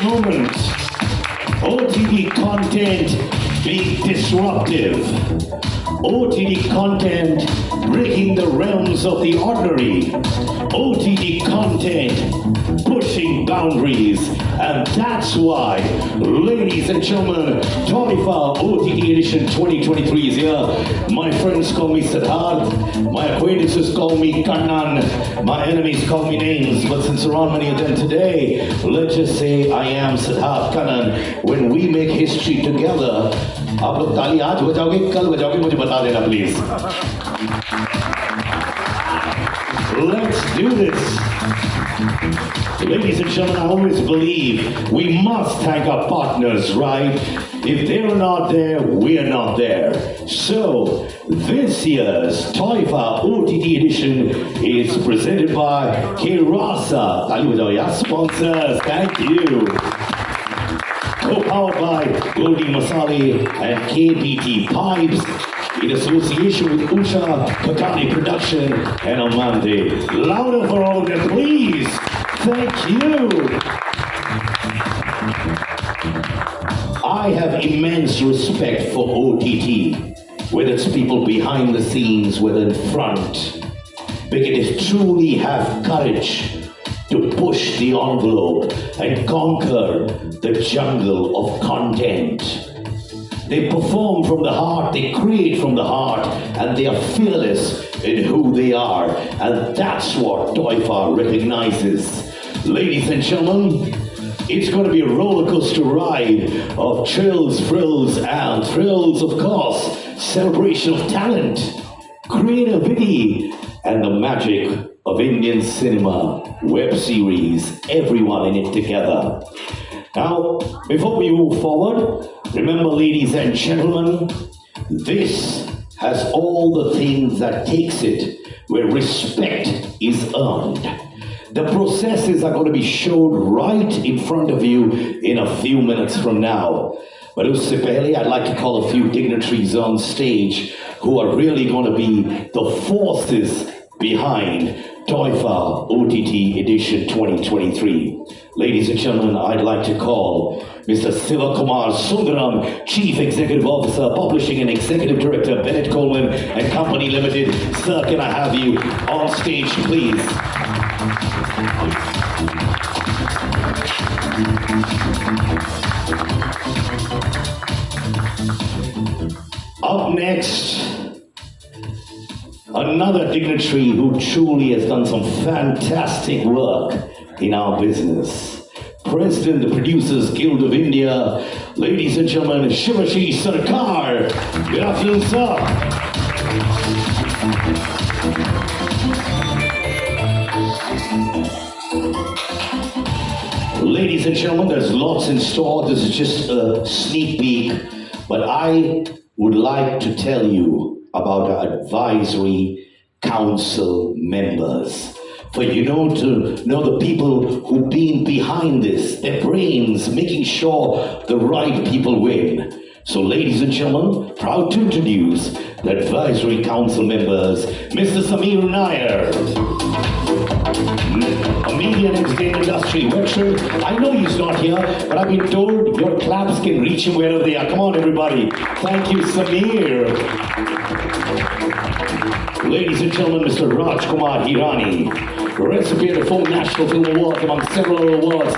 moment. OTT content being disruptive. OTT content breaking the realms of the ordinary. OTT content pushing boundaries. And that's why, ladies and gentlemen, Toifa OTT Edition 2023 is here. My friends call me Siddharth. My acquaintances call me Kannan. My enemies call me names. But since there aren't many of them today, let's just say I am Siddharth Kannan. When we make history together, आप लोग ताली आज बजाओगे कल बजाओगे मुझे बता देना please. Let's do this. Ladies and gentlemen, I always believe we must thank our partners, right? If they're not there, we're not there. So, this year's Toifa OTT edition is presented by Kirasa. Tali bajao ya sponsors. Thank you. Co-powered by Goldi Masali and KBT Pipes, in association with Usha Patani Production and Amande. Louder for all of them, please. Thank you. I have immense respect for OTT, whether it's people behind the scenes, whether in front, because they truly have courage to push the envelope and conquer the jungle of content. They perform from the heart, they create from the heart, and they are fearless in who they are. And that's what Toifa recognizes. Ladies and gentlemen, it's going to be a roller coaster ride of thrills, frills, and thrills, of course. Celebration of talent, creativity, and the magic of Indian cinema, web series, everyone in it together. Now, before we move forward, remember, ladies and gentlemen, this has all the things that takes it where respect is earned. The processes are going to be shown right in front of you in a few minutes from now. But usse pehle, I'd like to call a few dignitaries on stage who are really going to be the forces behind Toifa OTT Edition 2023. Ladies and gentlemen, I'd like to call Mr. Sivakumar Sundaram, Chief Executive Officer, Publishing and Executive Director, Bennett Coleman and Company Limited. Sir, can I have you on stage, please? Up next, another dignitary who truly has done some fantastic work in our business. President of the Producers Guild of India, ladies and gentlemen, Shivaji Sarkar. Good afternoon, sir. Ladies and gentlemen, there's lots in store. This is just a sneak peek, but I would like to tell you about our advisory council members. For you know, to know the people who've been behind this, their brains, making sure the right people win. So ladies and gentlemen, proud to introduce the advisory council members, Mr. Samir Nair, a media and entertainment industry veteran. I know he's not here, but I've been told your claps can reach him wherever they are. Come on, everybody. Thank you, Samir. Ladies and gentlemen, Mr. Rajkumar Hirani, recipient of 4 National Film Awards among several other awards,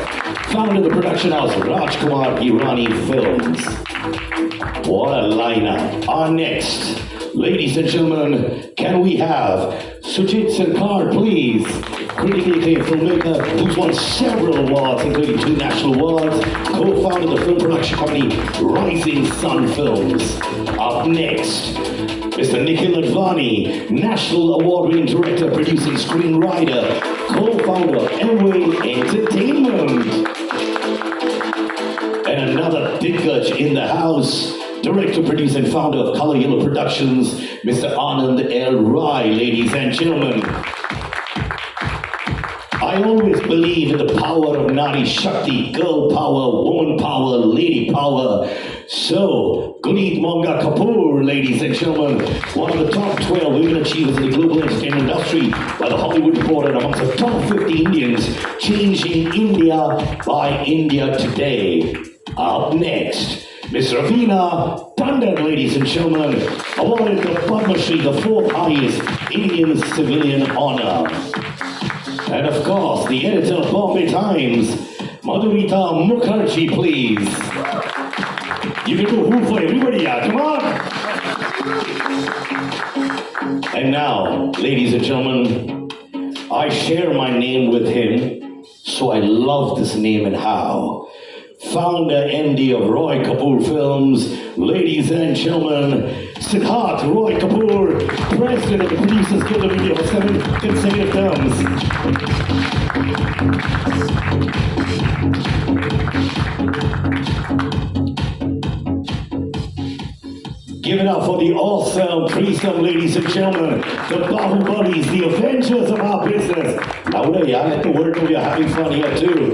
founder of the production house Rajkumar Hirani Films. What a lineup. Our next, ladies and gentlemen, can we have Sujit Sarkar, please? Critically acclaimed filmmaker who's won several awards, including 2 national awards, co-founder of the film production company Rising Sun Films. Up next, Mr. Nikhil Advani, National Award-winning director, producing screenwriter, co-founder of Elway Entertainment. And another Dinkaj in the house, director, producer, and founder of Color Yellow Productions, Mr. Anand L. Rai, ladies and gentlemen. I I always believe in the power of Nari Shakti, girl power, woman power, lady power. So, Guneet Monga Kapoor, ladies and gentlemen, one of the top 12 women achievers in the global entertainment industry by the Hollywood Reporter, and amongst the top 50 Indians changing India by India today. Up next, Miss Ravina Tandon, ladies and gentlemen, awarded the Padma Shri, the fourth highest Indian civilian honor. And of course, the editor of Bombay Times, Madhurita Mukherjee, please. You can do who for everybody, yeah, come on. And now, ladies and gentlemen, I share my name with him, so I love this name and how. Founder MD of Roy Kapoor Films, ladies and gentlemen, Siddharth Roy Kapoor, President of the Producers Guild of India for 7 consecutive terms. Give it up for the awesome threesome, ladies and gentlemen, the Bahubali's, the Avengers of our business. Louder, yeah, let the word know you're having fun here too.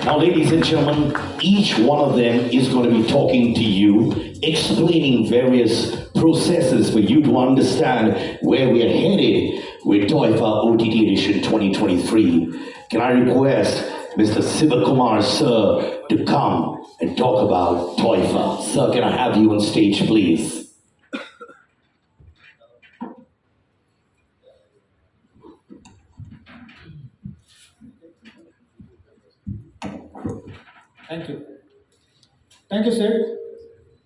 Now, ladies and gentlemen, each one of them is going to be talking to you, explaining various processes for you to understand where we are headed with Toifa OTT Edition 2023. Can I request Mr. Sivakumar, sir, to come and talk about Toifa? Sir, can I have you on stage, please? Thank you. Thank you, sir.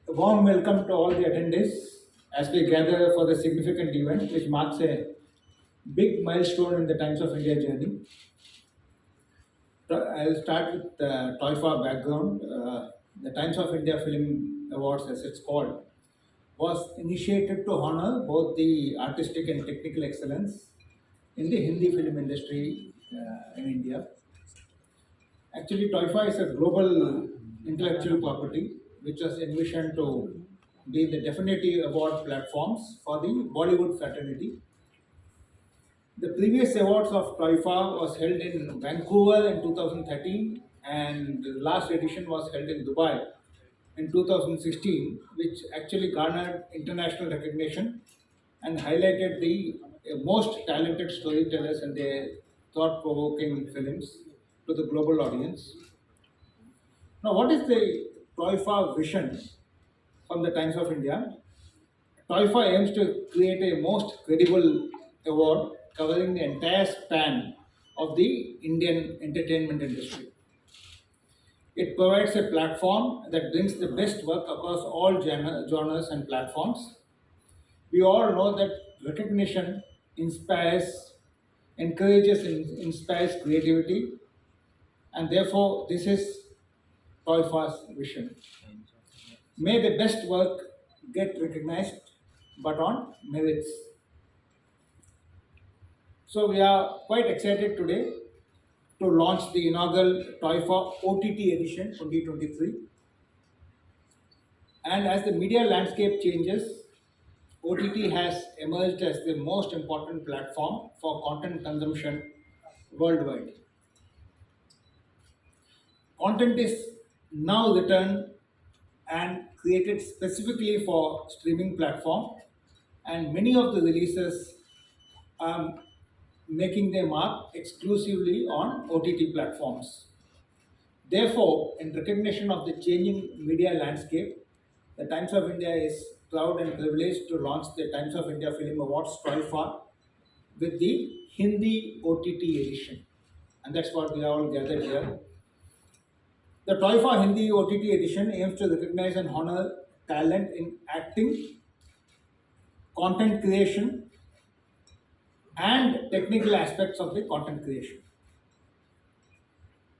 A warm welcome to all the attendees as we gather for the significant event which marks a big milestone in the Times of India journey. I'll start with the Toifa background. The Times of India Film Awards, as it's called, was initiated to honor both the artistic and technical excellence in the Hindi film industry in India. Actually, Toifa is a global intellectual property which was envisioned to be the definitive award platforms for the Bollywood fraternity. The previous awards of Toifa was held in Vancouver in 2013, and the last edition was held in Dubai in 2016, which actually garnered international recognition and highlighted the most talented storytellers and their thought-provoking films to the global audience. Now, what is the Toifa vision from the Times of India? Toifa aims to create a most credible award covering the entire span of the Indian entertainment industry. It provides a platform that brings the best work across all genres and platforms. We all know that recognition inspires, encourages, inspires creativity, and therefore this is Toifa's vision. May the best work get recognized, but on merits. So we are quite excited today to launch the inaugural Toifa OTT edition 2023. And as the media landscape changes, OTT has emerged as the most important platform for content consumption worldwide. Content is now written and created specifically for streaming platform, and many of the releases are making their mark exclusively on OTT platforms. Therefore, in recognition of the changing media landscape, the Times of India is proud and privileged to launch the Times of India Film Awards Toifa with the Hindi OTT edition. And that's what we are all gathered here. The Toifa Hindi OTT edition aims to recognize and honor talent in acting, content creation, and technical aspects of the content creation.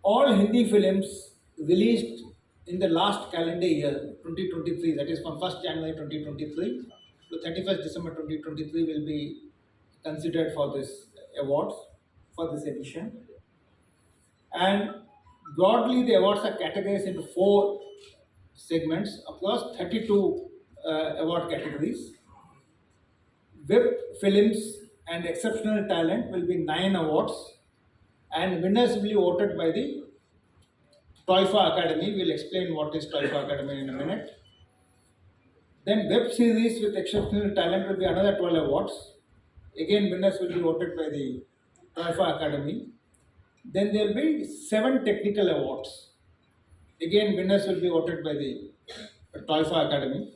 All Hindi films released in the last calendar year, 2023, that is from 1st January 2023 to 31st December 2023, will be considered for this awards, for this edition. And broadly, the awards are categorized into 4 segments across 32 award categories. Web films and exceptional talent will be 9 awards, and winners will be voted by the Toifa Academy. We'll explain what is Toifa Academy in a minute. Then web series with exceptional talent will be another 12 awards. Again, winners will be voted by the Toifa Academy. Then there will be 7 technical awards. Again, winners will be voted by the Toifa Academy.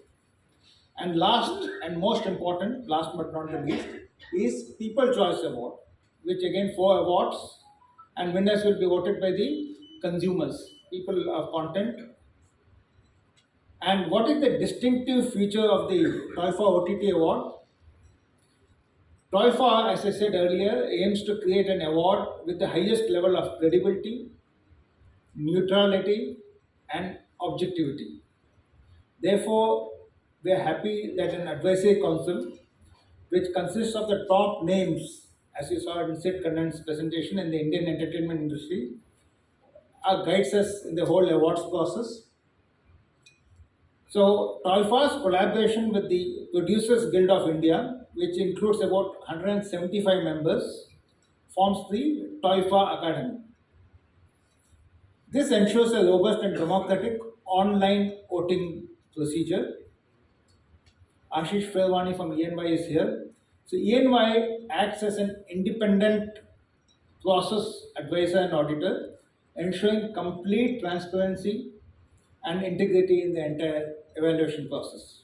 And last and most important, last but not the least, is People Choice Award, which again 4 awards, and winners will be voted by the consumers, people of content. And what is the distinctive feature of the Toifa OTT Award? Toifa, as I said earlier, aims to create an award with the highest level of credibility, neutrality, and objectivity. Therefore, we are happy that an advisory council, which consists of the top names, as you saw in Sid Kannan's presentation, in the Indian entertainment industry, guides us in the whole awards process. So, Toifa's collaboration with the Producers Guild of India, which includes about 175 members, forms the Toifa Academy. This ensures a robust and democratic online voting procedure. Ashish Ferwani from ENY is here. So ENY acts as an independent process advisor and auditor, ensuring complete transparency and integrity in the entire evaluation process.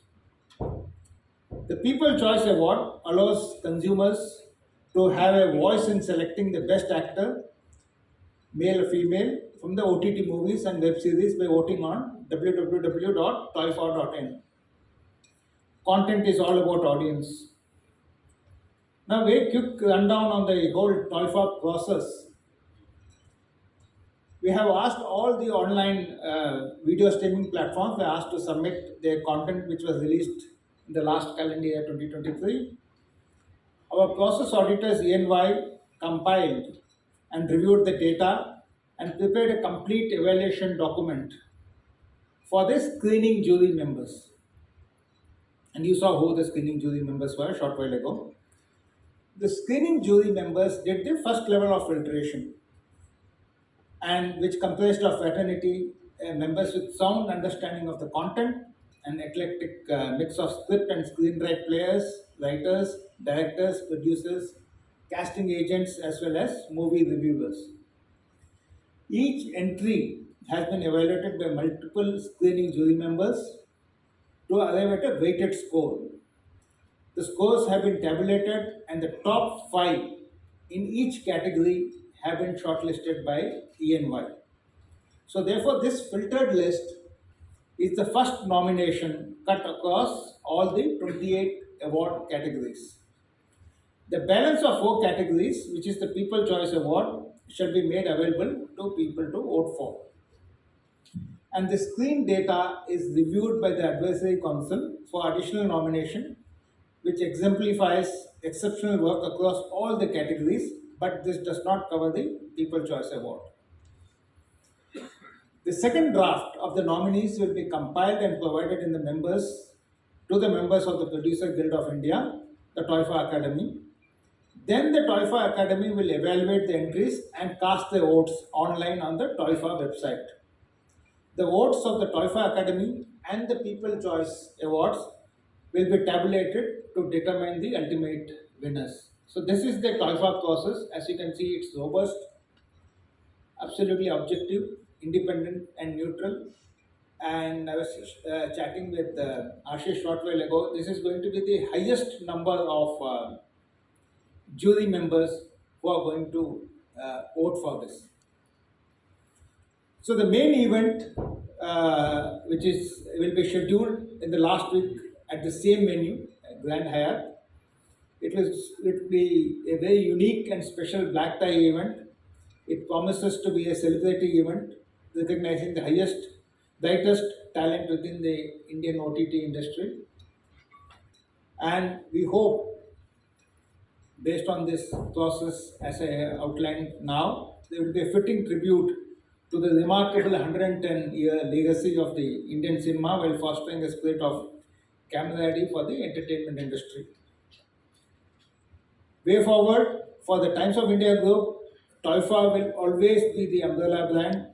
The People Choice Award allows consumers to have a voice in selecting the best actor, male or female, from the OTT movies and web series by voting on www.toifa.in. Content is all about audience. Now, very quick rundown on the whole Toifa process. We have asked all the online video streaming platforms, they asked to submit their content which was released in the last calendar year 2023. Our process auditors ENY compiled and reviewed the data and prepared a complete evaluation document for the screening jury members. And you saw who the screening jury members were a short while ago. The screening jury members did the first level of filtration, and which comprised of fraternity members with sound understanding of the content, an eclectic mix of script and screenwrite players, writers, directors, producers, casting agents, as well as movie reviewers. Each entry has been evaluated by multiple screening jury members to arrive at a weighted score. The scores have been tabulated, and the top 5 in each category have been shortlisted by ENY. So, therefore, this filtered list is the first nomination cut across all the 28 award categories. The balance of 4 categories, which is the People Choice Award, shall be made available to people to vote for. And the screen data is reviewed by the Advisory Council for additional nomination, which exemplifies exceptional work across all the categories, but this does not cover the People Choice Award. The second draft of the nominees will be compiled and provided to the members of the Producer Guild of India, the Toifa Academy. Then the Toifa Academy will evaluate the entries and cast the votes online on the Toifa website. The votes of the Toifa Academy and the People Choice Awards will be tabulated to determine the ultimate winners. So this is the Toifa process. As you can see, it's robust, absolutely objective, independent and neutral. And I was chatting with Ashish short while ago. This is going to be the highest number of jury members who are going to vote for this. So the main event, which will be scheduled in the last week at the same venue, Grand Hyatt. It will be a very unique and special black tie event. It promises to be a celebratory event, recognizing the brightest talent within the Indian OTT industry. And we hope, based on this process as I outlined now, there will be a fitting tribute to the remarkable 110-year legacy of the Indian cinema while fostering a spirit of camaraderie for the entertainment industry. Way forward, for the Times of India Group, Toifa will always be the umbrella brand,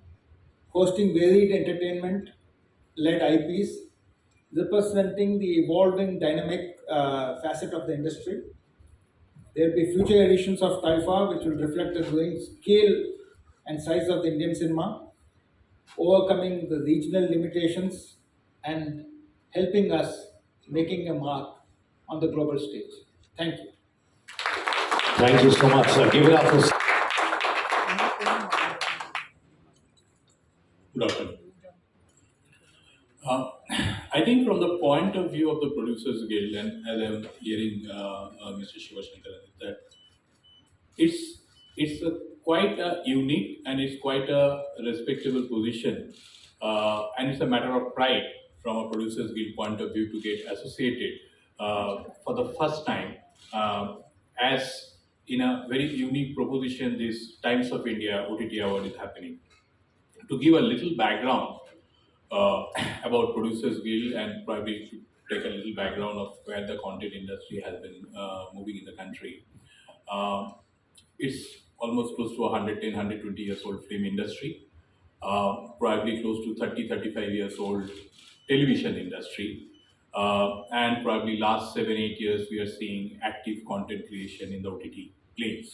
hosting varied entertainment-led IPs, representing the evolving dynamic facet of the industry. There will be future editions of Toifa which will reflect the growing scale and size of the Indian cinema, overcoming the regional limitations and helping us making a mark on the global stage. Thank you. Thank you so much, sir. Give it up for. Good afternoon. I think from the point of view of the Producers Guild, and as I'm hearing Mr. Shivashankar, that it's a quite a unique and it's quite a respectable position, and it's a matter of pride from a Producers Guild point of view to get associated for the first time as in a very unique proposition. This Times of India OTT Award is happening. To give a little background about Producers Guild and probably to take a little background of where the content industry has been moving in the country. It's almost close to 110, 120 years old film industry, probably close to 30, 35 years old television industry, and probably last 7, 8 years we are seeing active content creation in the OTT plays.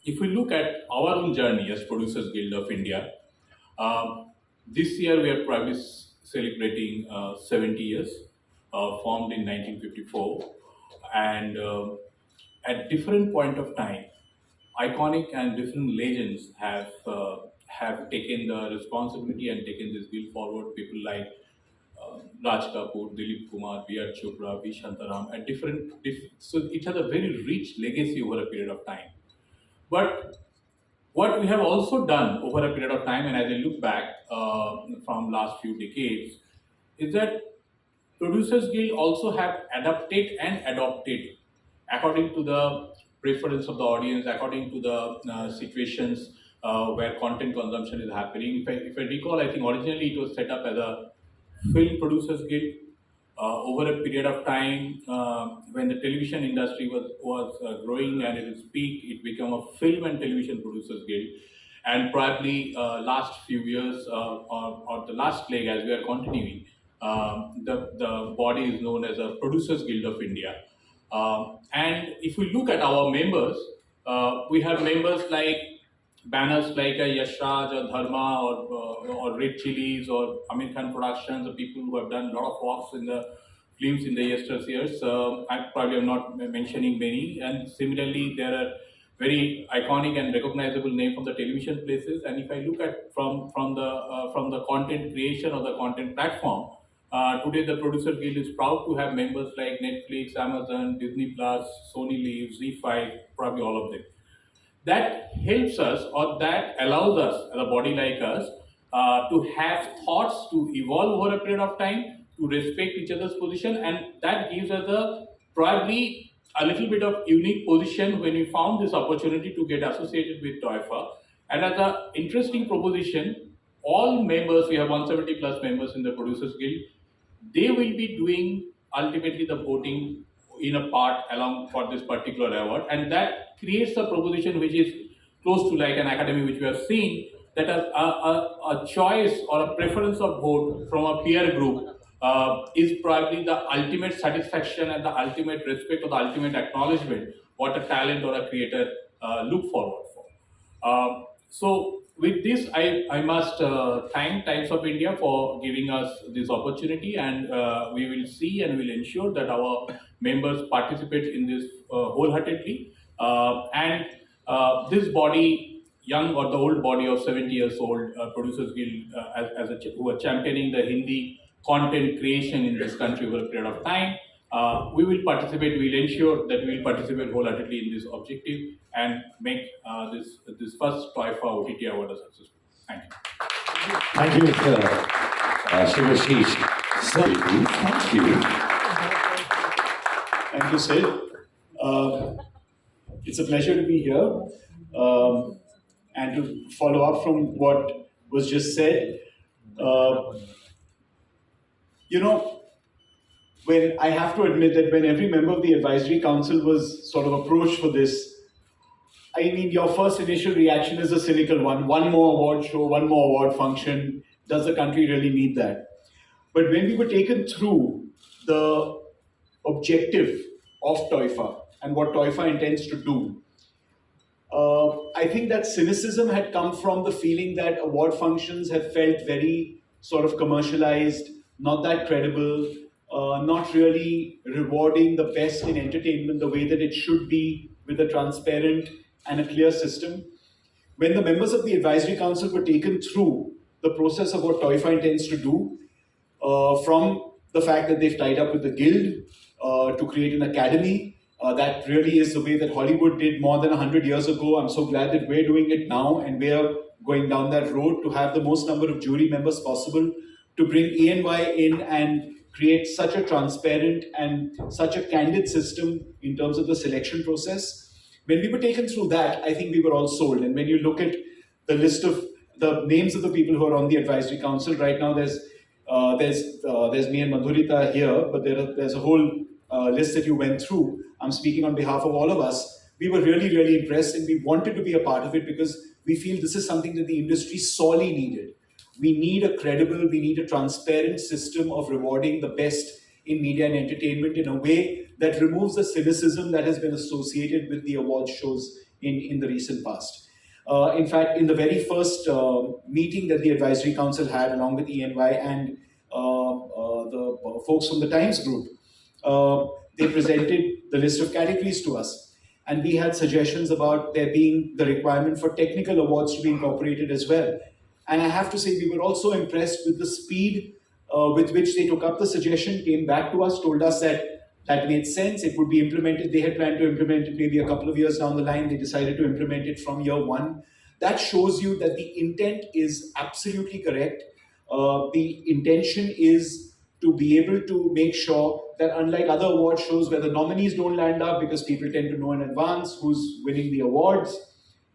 If we look at our own journey as Producers Guild of India, this year we are probably celebrating 70 years, formed in 1954, and at different point of time, iconic and different legends have taken the responsibility and taken this guild forward. People like Raj Kapoor, Dilip Kumar, B.R. Chopra, V. Shantaram, at so it has a very rich legacy over a period of time. But what we have also done over a period of time, and as I look back from last few decades, is that Producers Guild also have adapted and adopted according to the preference of the audience, according to the situations where content consumption is happening. If I recall, I think originally it was set up as a Film Producers Guild. Over a period of time, when the television industry was growing and at its peak, it became a Film and Television Producers Guild. And probably last few years, or the last leg as we are continuing, the body is known as a Producers Guild of India. And if we look at our members, we have members like banners like Yash Raj or Dharma or Red Chilies or Amir Khan Productions, the people who have done a lot of works in the films in the years. I probably am not mentioning many. And similarly, there are very iconic and recognizable names from the television places. And if I look at from the content creation or the content platform, today the Producer Guild is proud to have members like Netflix, Amazon, Disney Plus, Sony Live, Z5, probably all of them. That helps us, or that allows us, as a body like us, to have thoughts to evolve over a period of time, to respect each other's position, and that gives us probably a little bit of unique position when we found this opportunity to get associated with Toifa. And as an interesting proposition, all members, we have 170 plus members in the Producers Guild, they will be doing ultimately the voting in a part along for this particular award, and that creates a proposition which is close to like an academy which we have seen, that a choice or a preference of vote from a peer group is probably the ultimate satisfaction and the ultimate respect or the ultimate acknowledgement what a talent or a creator look forward for. So with this, I must thank Times of India for giving us this opportunity, and we will see and will ensure that our members participate in this wholeheartedly. And this body, young or the old body of 70 years old, Producers Guild, who are championing the Hindi content creation in this country over a period of time, we will participate, we will ensure that we will participate wholeheartedly in this objective and make this first Toifa OTT award a success. Thank you. Thank you, Mr. Shivashish. Thank you. Thank you, Sid. It's a pleasure to be here and to follow up from what was just said. when I have to admit that when every member of the advisory council was sort of approached for this, I mean, your first initial reaction is a cynical one. One more award show, one more award function. Does the country really need that? But when we were taken through the objective of Toifa and what Toifa intends to do, I think that cynicism had come from the feeling that award functions have felt very sort of commercialized, not that credible, not really rewarding the best in entertainment the way that it should be, with a transparent and a clear system. When the members of the advisory council were taken through the process of what Toifa intends to do, from the fact that they've tied up with the guild to create an academy, that really is the way that Hollywood did more than 100 years ago. I'm so glad that we're doing it now, and we're going down that road to have the most number of jury members possible, to bring ENY in and create such a transparent and such a candid system in terms of the selection process. When we were taken through that, I think we were all sold. And when you look at the list of the names of the people who are on the advisory council right now, there's me and Madhurita here, but there's a whole list that you went through. I'm speaking on behalf of all of us. We were really, really impressed, and we wanted to be a part of it because we feel this is something that the industry sorely needed. We need a credible, we need a transparent system of rewarding the best in media and entertainment in a way that removes the cynicism that has been associated with the award shows in the recent past. In fact, in the very first meeting that the advisory council had along with ENY and the folks from the Times Group, they presented the list of categories to us. And we had suggestions about there being the requirement for technical awards to be incorporated as well. And I have to say, we were also impressed with the speed with which they took up the suggestion, came back to us, told us that that made sense, it would be implemented. They had planned to implement it maybe a couple of years down the line. They decided to implement it from year one. That shows you that the intent is absolutely correct. The intention is to be able to make sure that, unlike other award shows where the nominees don't land up because people tend to know in advance who's winning the awards,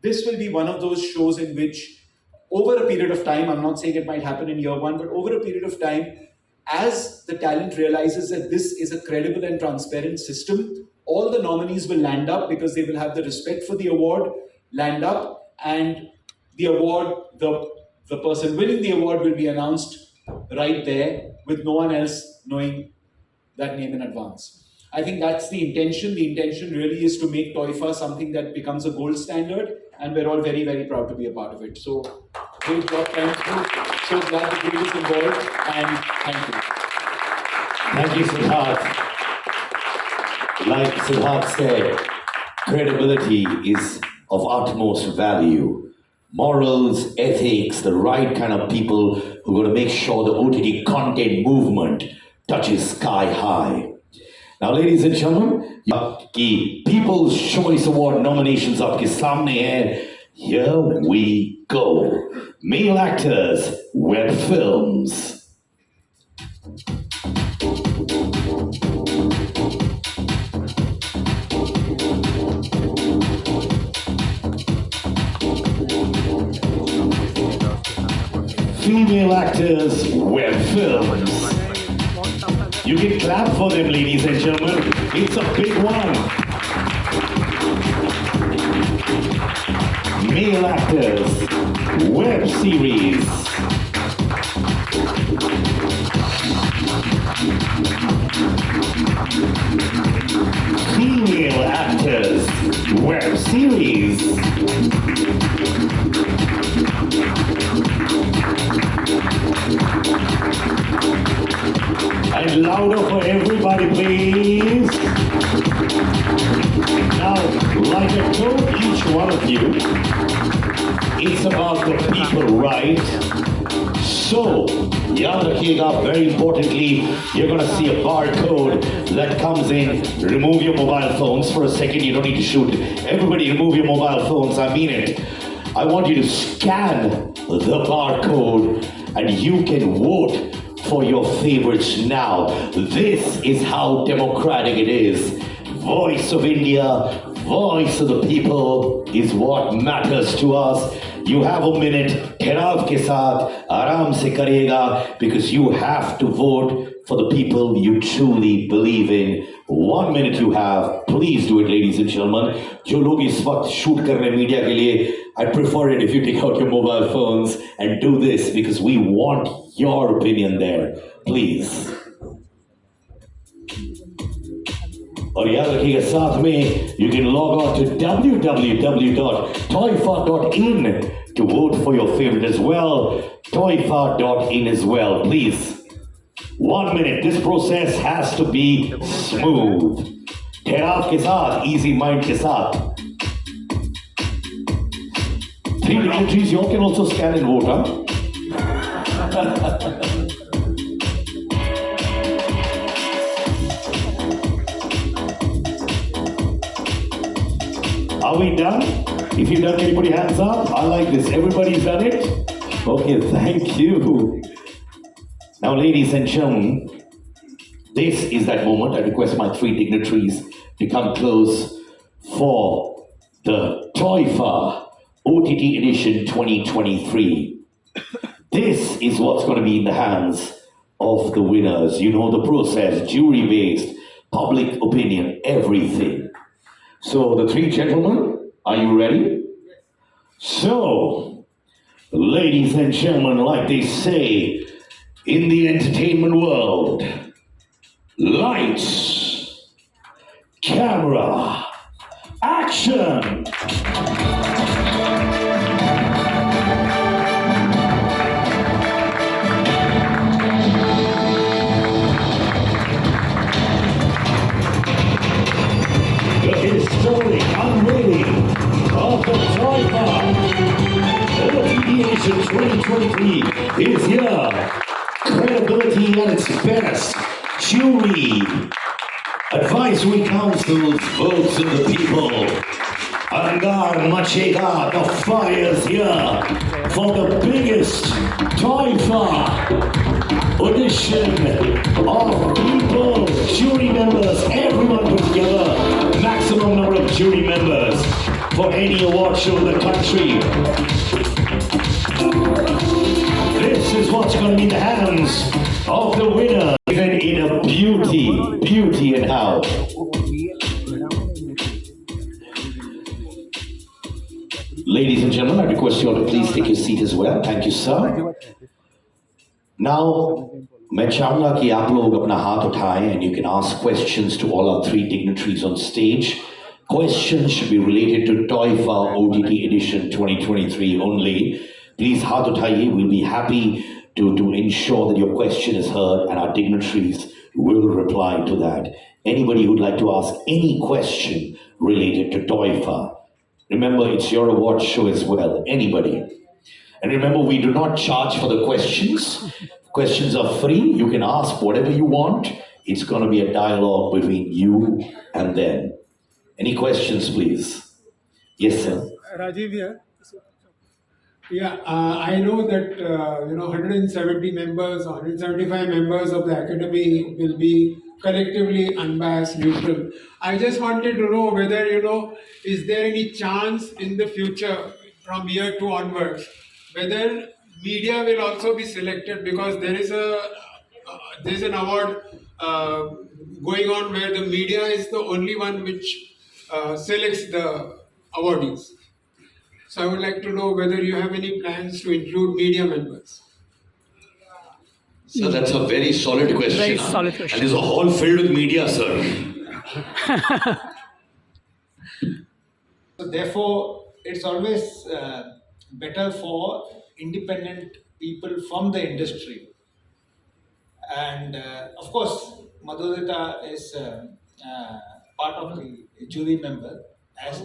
this will be one of those shows in which, over a period of time, I'm not saying it might happen in year one, but over a period of time, as the talent realizes that this is a credible and transparent system, all the nominees will land up because they will have the respect for the award, land up, and the award, the person winning the award will be announced right there with no one else knowing that name in advance. I think that's the intention. The intention really is to make Toifa something that becomes a gold standard, and we're all very, very proud to be a part of it. So, great job, thank you. So glad the group is involved, and thank you. Thank you, Siddharth. Like Siddharth said, credibility is of utmost value. Morals, ethics, the right kind of people who are going to make sure the OTT content movement touches sky high. Now, ladies and gentlemen, की People's Choice Award nominations आपके सामने हैं. Here we go. Male actors, web films. Female actors, web films. You can clap for them, ladies and gentlemen. It's a big one. Male actors, web series. Female actors, web series. And louder for everybody, please. Now, like I told each one of you, it's about the people, right? So, yaad rakhiyega, very importantly, you're gonna see a barcode that comes in. Remove your mobile phones for a second. You don't need to shoot. Everybody remove your mobile phones, I mean it. I want you to scan the barcode and you can vote for your favorites now. This is how democratic it is. Voice of India, voice of the people is what matters to us. You have a minute. ठहराव के साथ आराम से करिएगा because you have to vote for the people you truly believe in. 1 minute you have. Please do it, ladies and gentlemen. जो लोग इस वक्त शूट कर रहे हैं मीडिया के लिए, I prefer it if you take out your mobile phones and do this because we want your opinion there. Please. और याद रखिएगा साथ में you can log on to www.toifa.in to vote for your favorite as well. Toifa.in as well, please. 1 minute. This process has to be smooth. ठहराव के साथ, easy mind के साथ. 3 dignitaries, you all can also scan and vote, huh? Are we done? If you're done, can you put your hands up? I like this. Everybody's done it? Okay, thank you. Now, ladies and gentlemen, this is that moment. I request my 3 dignitaries to come close for the Toifa OTT Edition 2023. This is what's going to be in the hands of the winners. You know the process, jury-based, public opinion, everything. So, the 3 gentlemen, are you ready? So, ladies and gentlemen, like they say in the entertainment world, lights, camera, action! The historic unveiling of the Toifa OTT Edition 2023 is here. Credibility at its best. Jury, advisory councils, votes of the people. Angar Machega, the fire's here for the biggest Toifa audition of people, jury members, everyone put together, maximum number of jury members for any award show in the country. This is what's going to be in the hands of the winner. Even in a beauty and how. Ladies and gentlemen, I request you all to please take your seat as well. Thank you, sir. Now, मैं चाहूंगा कि आप लोग अपना हाथ उठाएं and you can ask questions to all our 3 dignitaries on stage. Questions should be related to Toifa OTT Edition 2023 only. Please, हाथ उठाइए. We'll be happy to ensure that your question is heard and our dignitaries will reply to that. Anybody who'd like to ask any question related to Toifa, remember it's your award show as well. Anybody. And remember, we do not charge for the questions. Questions are free. You can ask whatever you want. It's going to be a dialogue between you and them. Any questions, please? Yes, sir. Rajiv here. Yeah, I know that 170 members, 175 members of the academy will be collectively unbiased, neutral. I just wanted to know whether is there any chance in the future from year 2 onwards whether media will also be selected, because there's an award going on where the media is the only one which selects the awardees. So I would like to know whether you have any plans to include media members. So that's a very solid question. Very solid question. And there's a hall filled with media, sir. So therefore, it's always better for independent people from the industry. And of course, Madhurita is part of the jury member as a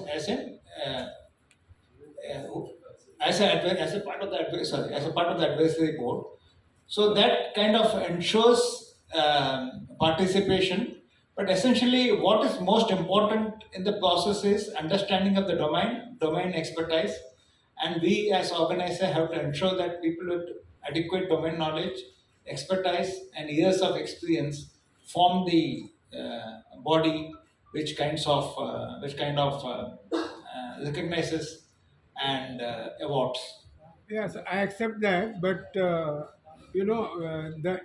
part of the advisory board. So that kind of ensures participation. But essentially, what is most important in the process is understanding of the domain expertise, and we as organizer have to ensure that people with adequate domain knowledge, expertise, and years of experience form the body which kind of recognizes and awards. Yes, I accept that, but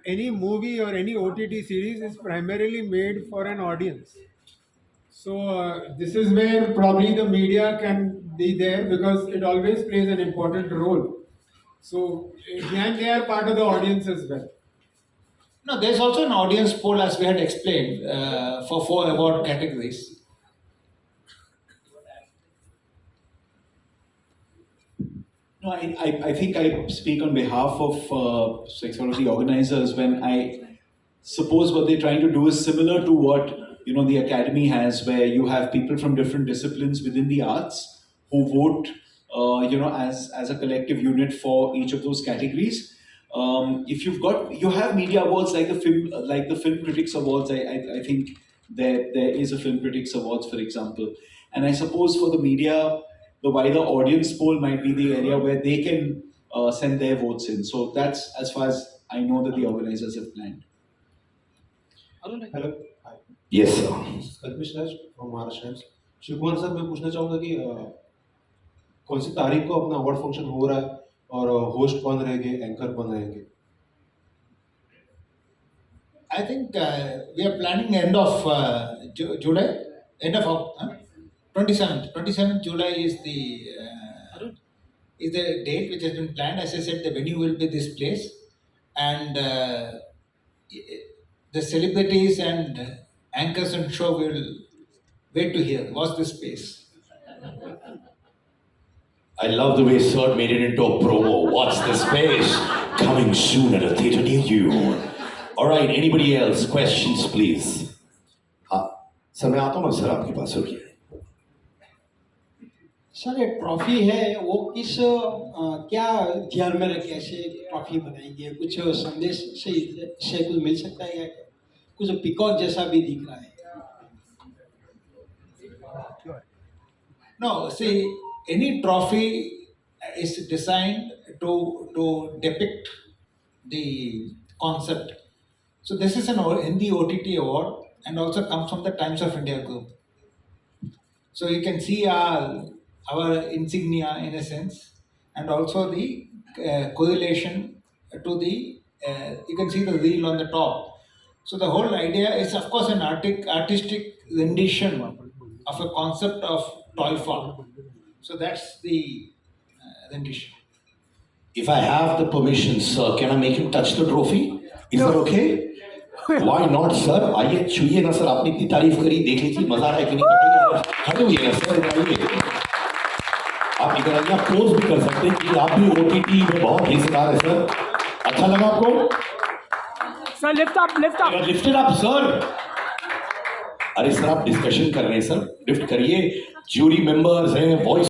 any movie or any OTT series is primarily made for an audience. So this is where probably the media can be there because it always plays an important role. So and they are part of the audience as well. No, there's also an audience poll, as we had explained, for 4 award categories. No, I think I speak on behalf of one of the organizers when I suppose what they're trying to do is similar to what the academy has, where you have people from different disciplines within the arts who vote, as a collective unit for each of those categories. If you have media awards like the Film Critics Awards. I think there is a Film Critics Awards, for example, and I suppose for the media, the wider audience poll might be the area where they can send their votes in. So that's as far as I know that the organizers have planned. Hello hi Yes, sir. Kalpesh Raj from Maharashtra Times. Shiv Kumar sir, मैं पूछना चाहूँगा कि कौन सी तारीख को अपना award function हो रहा है और होस्ट कौन रहेंगे, एंकर कौन रहेंगे? I think we are planning end of July, end of 27th. 27th July is the date which has been planned. As I said, the venue will be this place, and the celebrities and anchors and show will wait to hear. Watch this space. I love the way Sir made it into a promo. Watch this space. Coming soon at a theater near you. All right, anybody else? Questions, please. हाँ, sir मैं आता हूँ ना sir आपके पास रुकिए। Sir ये trophy है वो किस क्या ध्यान में रखे ऐसे ट्रॉफी बनाएंगे, कुछ संदेश से कुछ मिल सकता है क्या? कुछ पिकॉक जैसा भी दिख रहा है। No, see, any trophy is designed to depict the concept. So this is an Hindi OTT award and also comes from the Times of India group. So you can see our insignia in a sense, and also the correlation to the, you can see the wheel on the top. So the whole idea is, of course, an artistic rendition of a concept of Toifa. So that's the rendition. If I have the permission, sir, can I make him touch the trophy? Is that okay? Why not, sir? आइए छुइए ना sir, आपने इतनी तारीफ करी, देख लीजिए मजा आ रहा है कि नहीं? खड़े हुए ना सर, आइए। आप इधर आइए, आप पोज भी कर सकते हैं कि आप भी OTT में बहुत हिस्सेदार है सर। अच्छा लगा आपको? Sir, lift up, lift up. Lift it up, sir. अरे सर आप डिस्कशन कर रहे हैं सर, लिफ्ट करिए। ज्यूरी मेंबर्स हैं, वॉइस